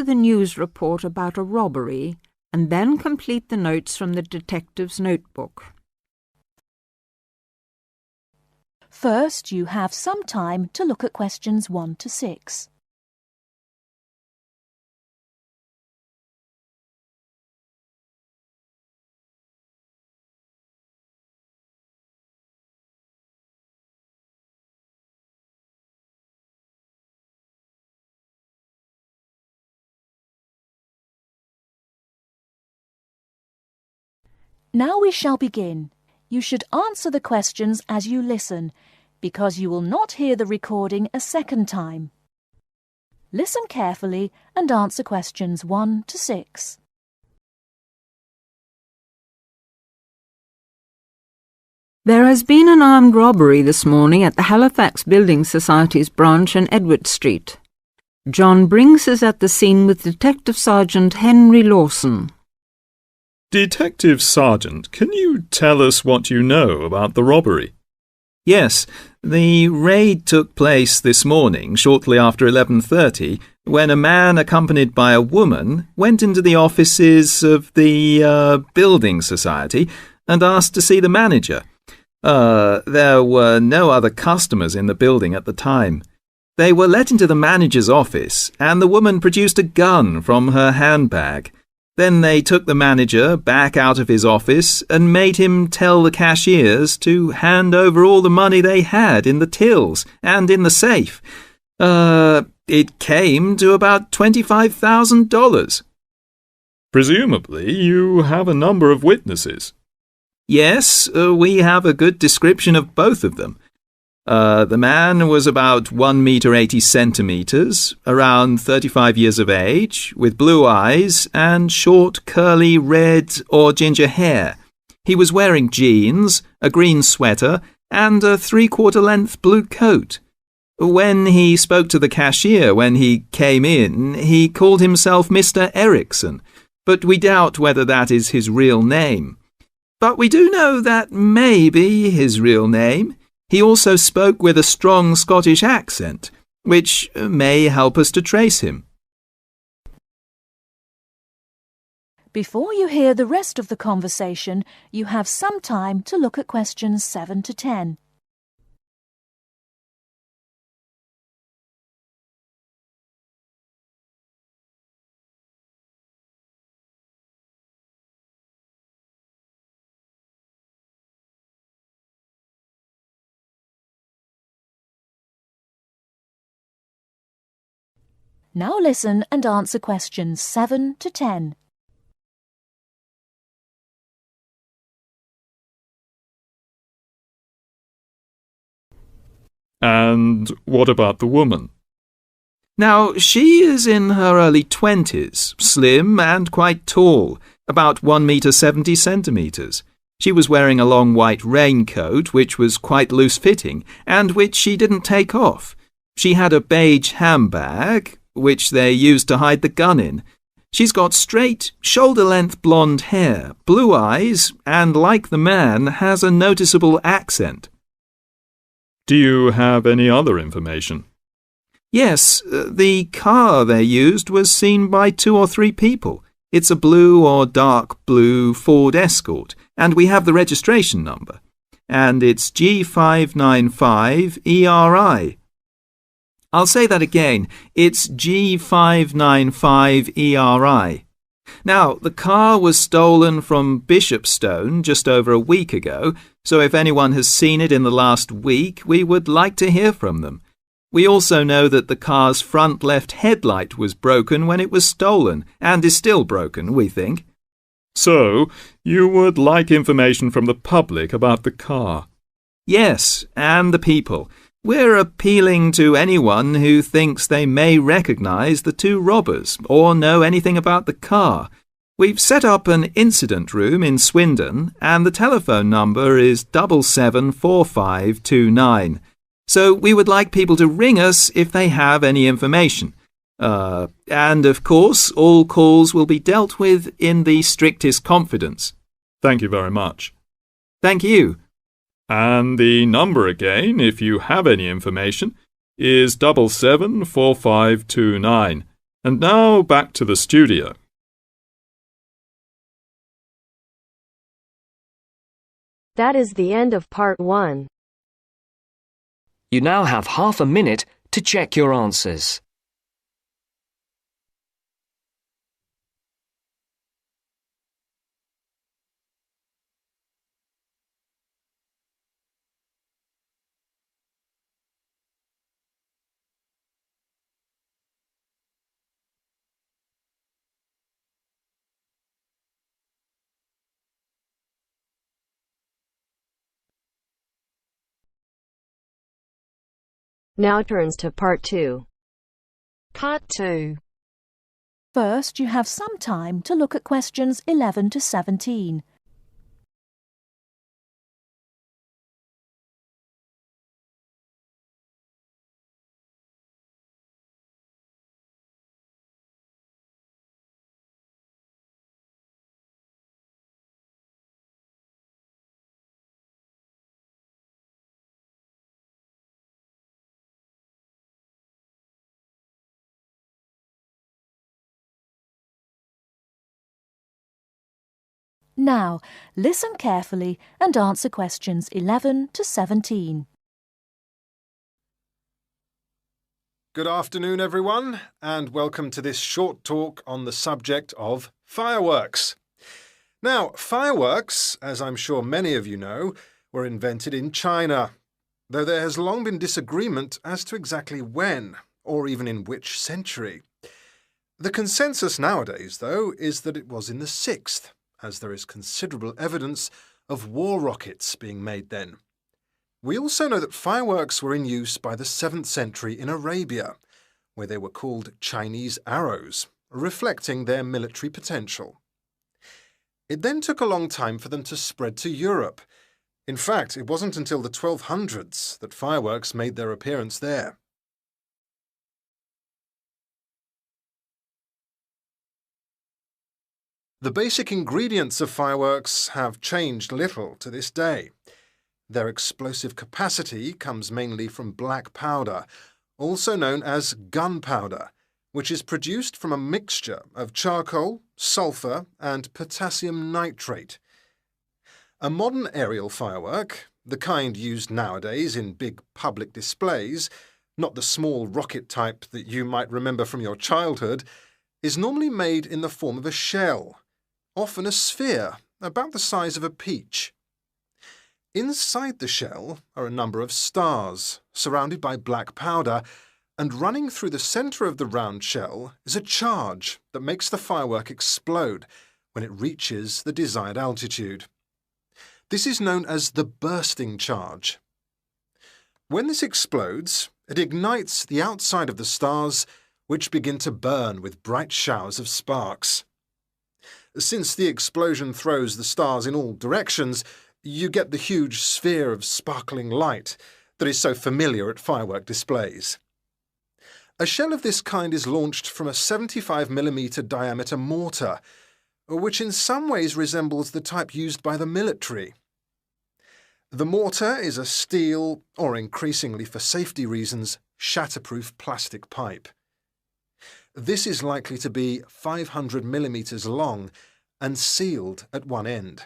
the news report about a robbery and then complete the notes from the detective's notebook. First, you have some time to look at questions 1 to 6. Now we shall begin. You should answer the questions as you listen, because you will not hear the recording a second time. Listen carefully and answer questions 1 to 6. There has been an armed robbery this morning at the Halifax Building Society's branch on Edward Street. John Brinks is at the scene with Detective Sergeant Henry Lawson. Detective Sergeant, can you tell us what you know about the robbery? Yes, the raid took place this morning, shortly after 11:30, when a man accompanied by a woman went into the offices of the Building Society and asked to see the manager. There were no other customers in the building at the time. They were let into the manager's office, and the woman produced a gun from her handbag. Then they took the manager back out of his office and made him tell the cashiers to hand over all the money they had in the tills and in the safe. It came to about $25,000. Presumably, you have a number of witnesses. Yes, we have a good description of both of them. The man was about 1 meter 80 centimeters, around 35 years of age, with blue eyes and short, curly red or ginger hair. He was wearing jeans, a green sweater, and a 3/4 length blue coat. When he spoke to the cashier when he came in, he called himself Mr. Erickson, but we doubt whether that is his real name. But we do know that may be his real name. He also spoke with a strong Scottish accent, which may help us to trace him. Before you hear the rest of the conversation, you have some time to look at questions 7 to 10. Now listen and answer questions 7 to 10. And what about the woman? Now, she is in her early 20s, slim and quite tall, about 1 meter 70 centimeters. She was wearing a long white raincoat, which was quite loose-fitting, and which she didn't take off. She had a beige handbag, which they used to hide the gun in. She's got straight, shoulder-length blonde hair, blue eyes, and like the man, has a noticeable accent. Do you have any other information? Yes, the car they used was seen by 2 or 3 people. It's a blue or dark blue Ford Escort, and we have the registration number. And it's G595ERI. I'll say that again. It's G595ERI. Now, the car was stolen from Bishopstone just over a week ago, so if anyone has seen it in the last week, we would like to hear from them. We also know that the car's front left headlight was broken when it was stolen, and is still broken, we think. So, you would like information from the public about the car? Yes, and the people. We're appealing to anyone who thinks they may recognise the 2 robbers or know anything about the car. We've set up an incident room in Swindon, and the telephone number is 774529. So we would like people to ring us if they have any information. And of course, all calls will be dealt with in the strictest confidence. Thank you very much. Thank you. And the number again, if you have any information, is 774529. And now back to the studio. That is the end of part 1. You now have half a minute to check your answers. Now turns to part 2. Part 2. First, you have some time to look at questions 11 to 17. Now, listen carefully and answer questions 11 to 17. Good afternoon, everyone, and welcome to this short talk on the subject of fireworks. Now, fireworks, as I'm sure many of you know, were invented in China, though there has long been disagreement as to exactly when, or even in which century. The consensus nowadays, though, is that it was in the 6th, as there is considerable evidence of war rockets being made then. We also know that fireworks were in use by the 7th century in Arabia, where they were called Chinese arrows, reflecting their military potential. It then took a long time for them to spread to Europe. In fact, it wasn't until the 1200s that fireworks made their appearance there. The basic ingredients of fireworks have changed little to this day. Their explosive capacity comes mainly from black powder, also known as gunpowder, which is produced from a mixture of charcoal, sulfur, and potassium nitrate. A modern aerial firework, the kind used nowadays in big public displays, not the small rocket type that you might remember from your childhood, is normally made in the form of a shell, often a sphere about the size of a peach. Inside the shell are a number of stars, surrounded by black powder, and running through the centre of the round shell is a charge that makes the firework explode when it reaches the desired altitude. This is known as the bursting charge. When this explodes, it ignites the outside of the stars, which begin to burn with bright showers of sparks. Since the explosion throws the stars in all directions, you get the huge sphere of sparkling light that is so familiar at firework displays. A shell of this kind is launched from a 75mm diameter mortar, which in some ways resembles the type used by the military. The mortar is a steel, or increasingly for safety reasons, shatterproof plastic pipe. This is likely to be 500mm long and sealed at one end.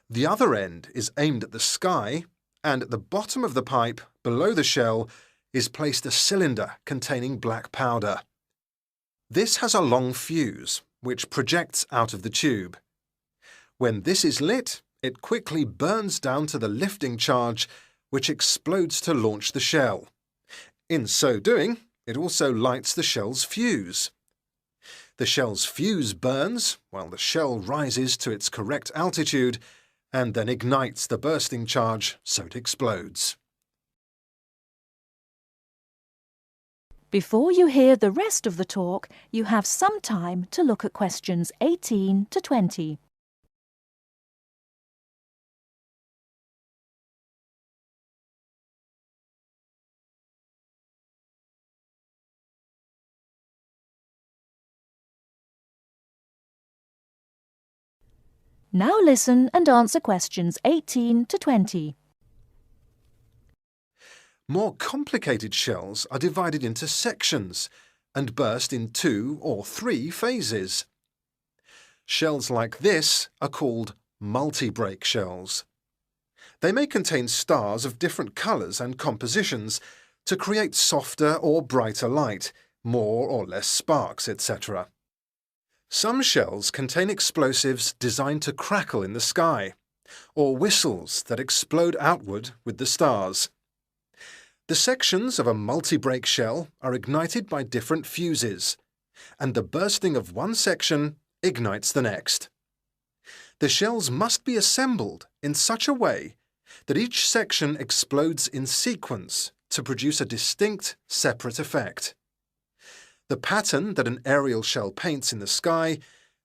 The other end is aimed at the sky, and at the bottom of the pipe, below the shell, is placed a cylinder containing black powder. This has a long fuse, which projects out of the tube. When this is lit, it quickly burns down to the lifting charge, which explodes to launch the shell. In so doing, it also lights the shell's fuse. The shell's fuse burns while the shell rises to its correct altitude and then ignites the bursting charge so it explodes. Before you hear the rest of the talk, you have some time to look at questions 18 to 20. Now listen and answer questions 18 to 20. More complicated shells are divided into sections, and burst in 2 or 3 phases. Shells like this are called multi-break shells. They may contain stars of different colours and compositions to create softer or brighter light, more or less sparks, etc. Some shells contain explosives designed to crackle in the sky, or whistles that explode outward with the stars. The sections of a multi-break shell are ignited by different fuses, and the bursting of one section ignites the next. The shells must be assembled in such a way that each section explodes in sequence to produce a distinct, separate effect. The pattern that an aerial shell paints in the sky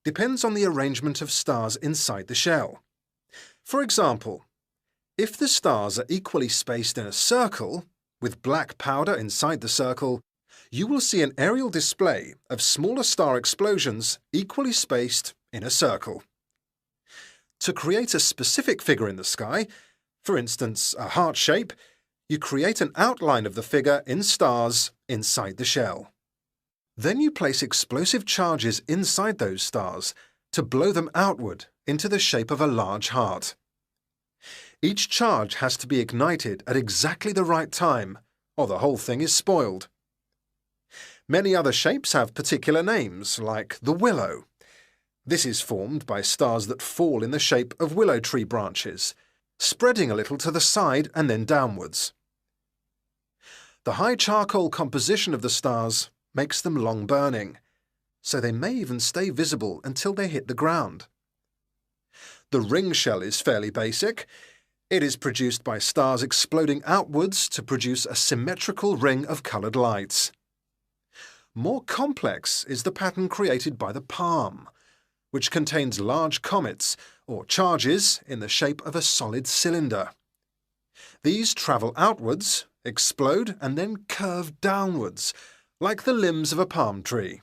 depends on the arrangement of stars inside the shell. For example, if the stars are equally spaced in a circle, with black powder inside the circle, you will see an aerial display of smaller star explosions equally spaced in a circle. To create a specific figure in the sky, for instance a heart shape, you create an outline of the figure in stars inside the shell. Then you place explosive charges inside those stars to blow them outward into the shape of a large heart. Each charge has to be ignited at exactly the right time, or the whole thing is spoiled. Many other shapes have particular names, like the willow. This is formed by stars that fall in the shape of willow tree branches, spreading a little to the side and then downwards. The high charcoal composition of the stars makes them long burning, so they may even stay visible until they hit the ground. The ring shell is fairly basic. It is produced by stars exploding outwards to produce a symmetrical ring of coloured lights. More complex is the pattern created by the palm, which contains large comets or charges in the shape of a solid cylinder. These travel outwards, explode and then curve downwards, like the limbs of a palm tree.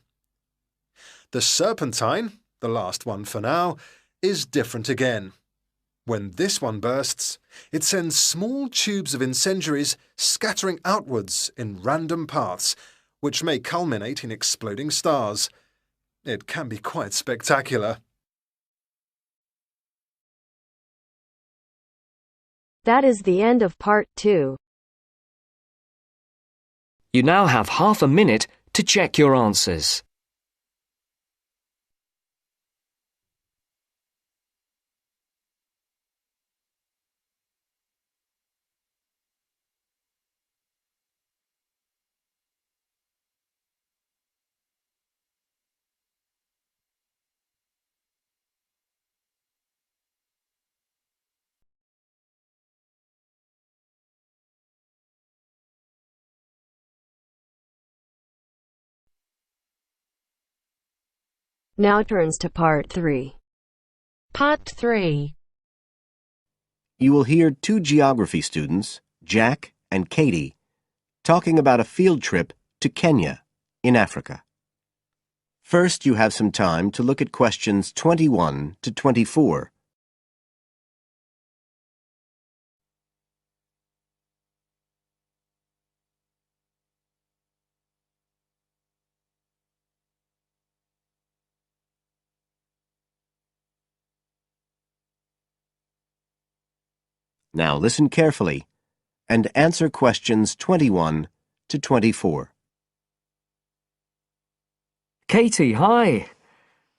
The serpentine, the last one for now, is different again. When this one bursts, it sends small tubes of incendiaries scattering outwards in random paths, which may culminate in exploding stars. It can be quite spectacular. That is the end of part 2. You now have half a minute to check your answers. Now turns to part 3. Part 3. You will hear 2 geography students, Jack and Katie, talking about a field trip to Kenya in Africa. First, you have some time to look at questions 21 to 24. Now listen carefully and answer questions 21 to 24. Katie, hi.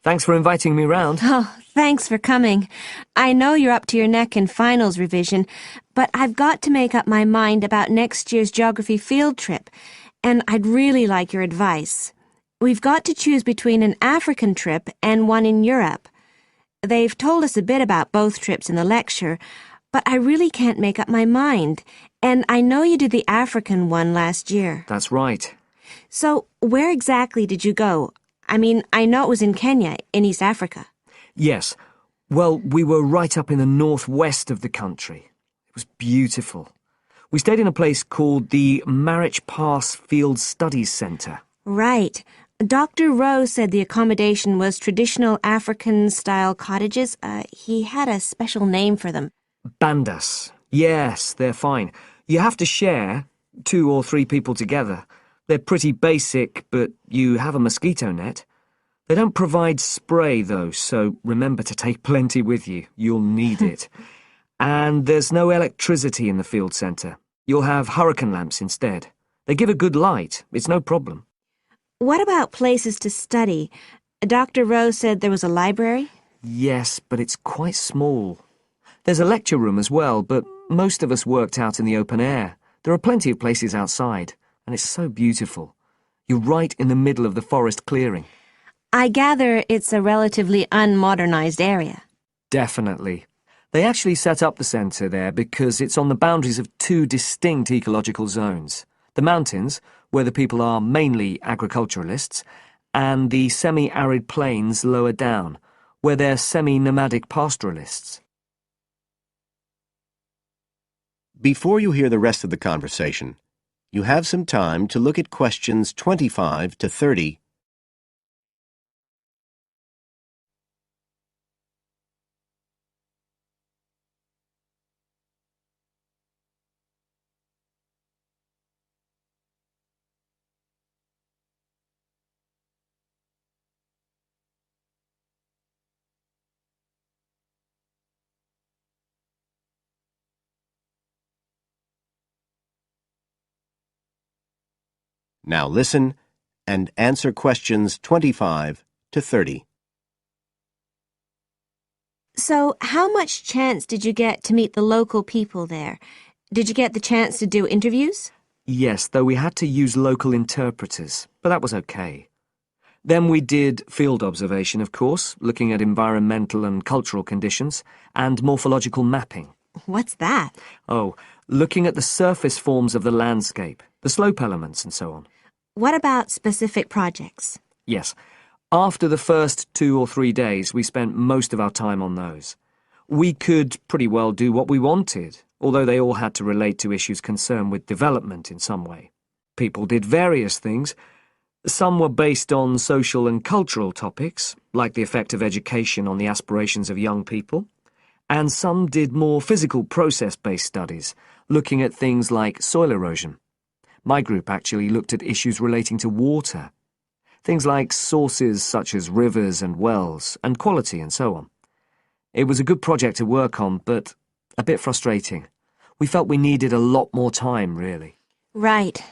Thanks for inviting me round. Oh, thanks for coming. I know you're up to your neck in finals revision, but I've got to make up my mind about next year's geography field trip, and I'd really like your advice. We've got to choose between an African trip and one in Europe. They've told us a bit about both trips in the lecture, but I really can't make up my mind, and I know you did the African one last year. That's right. So, where exactly did you go? I mean, I know it was in Kenya, in East Africa. Yes. Well, we were right up in the northwest of the country. It was beautiful. We stayed in a place called the Marich Pass Field Studies Centre. Right. Dr. Rose said the accommodation was traditional African-style cottages. He had a special name for them. Bandas. Yes, they're fine. You have to share, 2 or 3 people together. They're pretty basic, but you have a mosquito net. They don't provide spray, though, so remember to take plenty with you. You'll need it. And there's no electricity in the field centre. You'll have hurricane lamps instead. They give a good light. It's no problem. What about places to study? Dr. Rowe said there was a library? Yes, but it's quite small. There's a lecture room as well, but most of us worked out in the open air. There are plenty of places outside, and it's so beautiful. You're right in the middle of the forest clearing. I gather it's a relatively unmodernized area. Definitely. They actually set up the centre there because it's on the boundaries of two distinct ecological zones. The mountains, where the people are mainly agriculturalists, and the semi-arid plains lower down, where they're semi-nomadic pastoralists. Before you hear the rest of the conversation, you have some time to look at questions 25 to 30. Now listen and answer questions 25 to 30. So, how much chance did you get to meet the local people there? Did you get the chance to do interviews? Yes, though we had to use local interpreters, but that was okay. Then we did field observation, of course, looking at environmental and cultural conditions, and morphological mapping. What's that? Oh, looking at the surface forms of the landscape, the slope elements and so on. What about specific projects? Yes. After the first 2 or 3 days, we spent most of our time on those. We could pretty well do what we wanted, although they all had to relate to issues concerned with development in some way. People did various things. Some were based on social and cultural topics, like the effect of education on the aspirations of young people, and some did more physical process-based studies, looking at things like soil erosion. My group actually looked at issues relating to water, things like sources such as rivers and wells, and quality and so on. It was a good project to work on, but a bit frustrating. We felt we needed a lot more time, really. Right.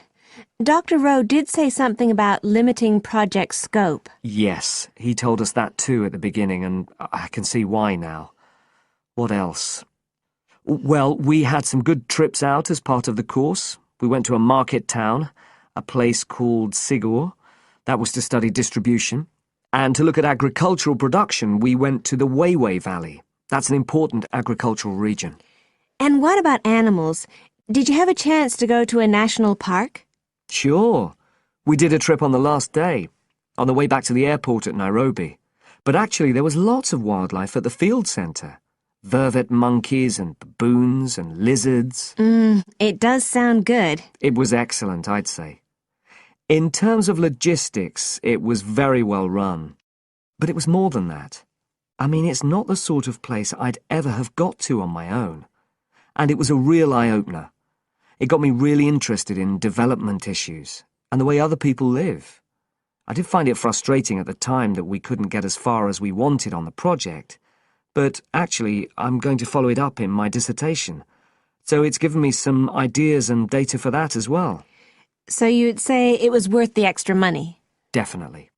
Dr. Rowe did say something about limiting project scope. Yes, he told us that too at the beginning, and I can see why now. What else? Well, we had some good trips out as part of the course. We went to a market town, a place called Sigur. That was to study distribution. And to look at agricultural production, we went to the Weiwei Valley. That's an important agricultural region. And what about animals? Did you have a chance to go to a national park? Sure. We did a trip on the last day, on the way back to the airport at Nairobi. But actually there was lots of wildlife at the field centre. Vervet monkeys and baboons and lizards. It does sound good. It was excellent, I'd say. In terms of logistics, it was very well run. But it was more than that. I mean, it's not the sort of place I'd ever have got to on my own. And it was a real eye-opener. It got me really interested in development issues and the way other people live. I did find it frustrating at the time that we couldn't get as far as we wanted on the project. But actually, I'm going to follow it up in my dissertation. So it's given me some ideas and data for that as well. So you'd say it was worth the extra money? Definitely.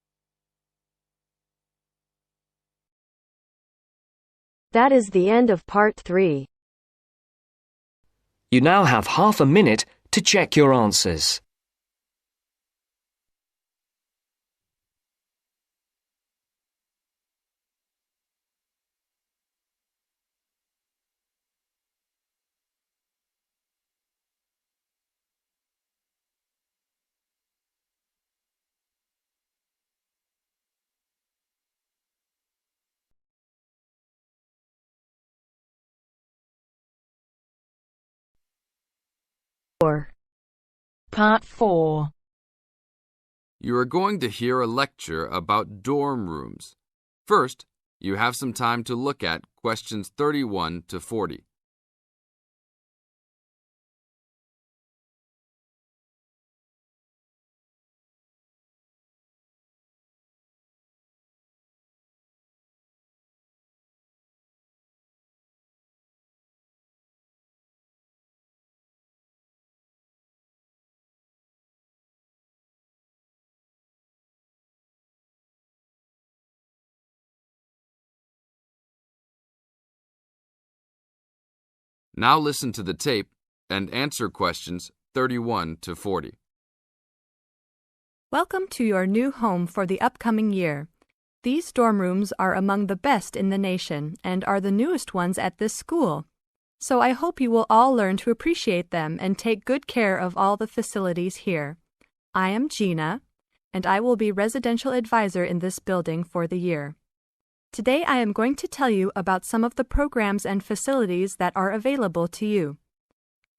That is the end of part 3. You now have half a minute to check your answers. Part 4. You are going to hear a lecture about dorm rooms. First, you have some time to look at questions 31 to 40. Now listen to the tape and answer questions 31 to 40. Welcome to your new home for the upcoming year. These dorm rooms are among the best in the nation and are the newest ones at this school. So I hope you will all learn to appreciate them and take good care of all the facilities here. I am Gina, and I will be residential advisor in this building for the year. Today I am going to tell you about some of the programs and facilities that are available to you.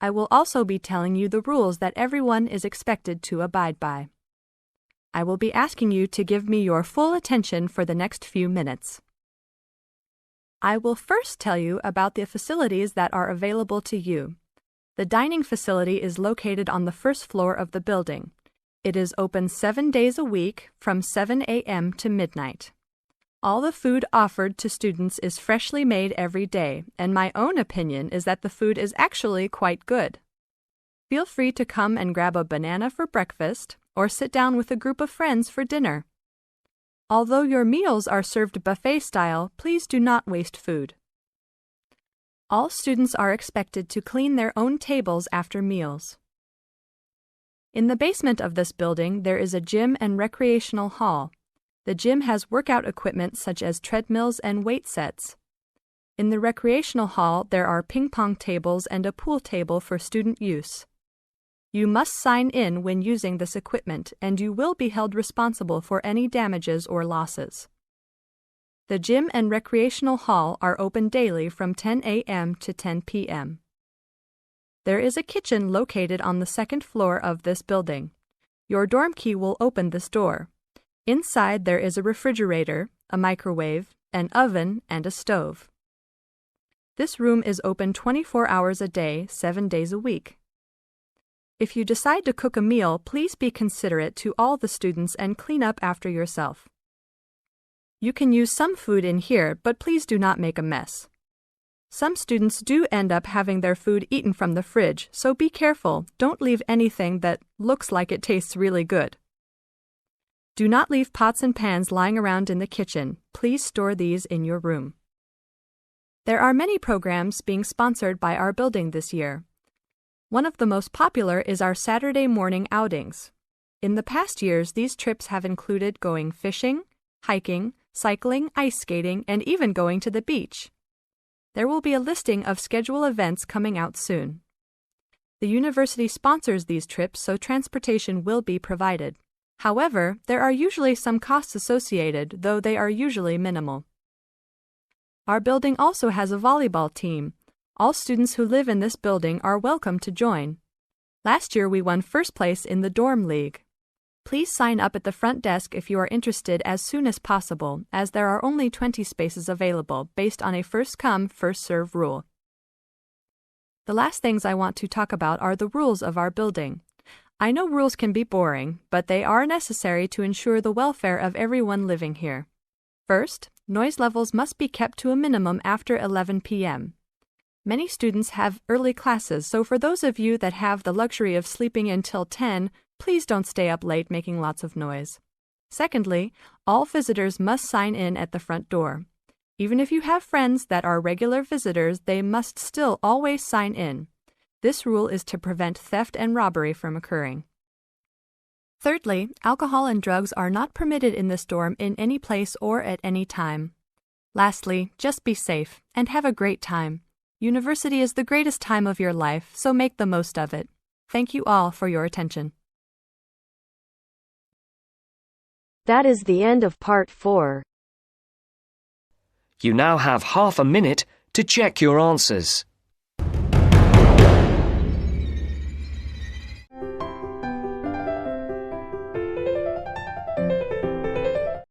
I will also be telling you the rules that everyone is expected to abide by. I will be asking you to give me your full attention for the next few minutes. I will first tell you about the facilities that are available to you. The dining facility is located on the first floor of the building. It is open 7 days a week from 7 a.m. to midnight. All the food offered to students is freshly made every day, and my own opinion is that the food is actually quite good. Feel free to come and grab a banana for breakfast or sit down with a group of friends for dinner. Although your meals are served buffet style, please do not waste food. All students are expected to clean their own tables after meals. In the basement of this building, there is a gym and recreational hall. The gym has workout equipment such as treadmills and weight sets. In the recreational hall, there are ping pong tables and a pool table for student use. You must sign in when using this equipment, and you will be held responsible for any damages or losses. The gym and recreational hall are open daily from 10 a.m. to 10 p.m. There is a kitchen located on the second floor of this building. Your dorm key will open this door. Inside there is a refrigerator, a microwave, an oven, and a stove. This room is open 24 hours a day, 7 days a week. If you decide to cook a meal, please be considerate to all the students and clean up after yourself. You can use some food in here, but please do not make a mess. Some students do end up having their food eaten from the fridge, so be careful. Don't leave anything that looks like it tastes really good. Do not leave pots and pans lying around in the kitchen. Please store these in your room. There are many programs being sponsored by our building this year. One of the most popular is our Saturday morning outings. In the past years, these trips have included going fishing, hiking, cycling, ice skating, and even going to the beach. There will be a listing of scheduled events coming out soon. The university sponsors these trips, so transportation will be provided. However, there are usually some costs associated, though they are usually minimal. Our building also has a volleyball team. All students who live in this building are welcome to join. Last year we won first place in the dorm league. Please sign up at the front desk if you are interested as soon as possible, as there are only 20 spaces available based on a first-come, first-served rule. The last things I want to talk about are the rules of our building. I know rules can be boring, but they are necessary to ensure the welfare of everyone living here. First, noise levels must be kept to a minimum after 11 p.m. Many students have early classes, so for those of you that have the luxury of sleeping until 10, please don't stay up late making lots of noise. Secondly, all visitors must sign in at the front door. Even if you have friends that are regular visitors, they must still always sign in. This rule is to prevent theft and robbery from occurring. Thirdly, alcohol and drugs are not permitted in this dorm in any place or at any time. Lastly, just be safe and have a great time. University is the greatest time of your life, so make the most of it. Thank you all for your attention. That is the end of part 4. You now have half a minute to check your answers.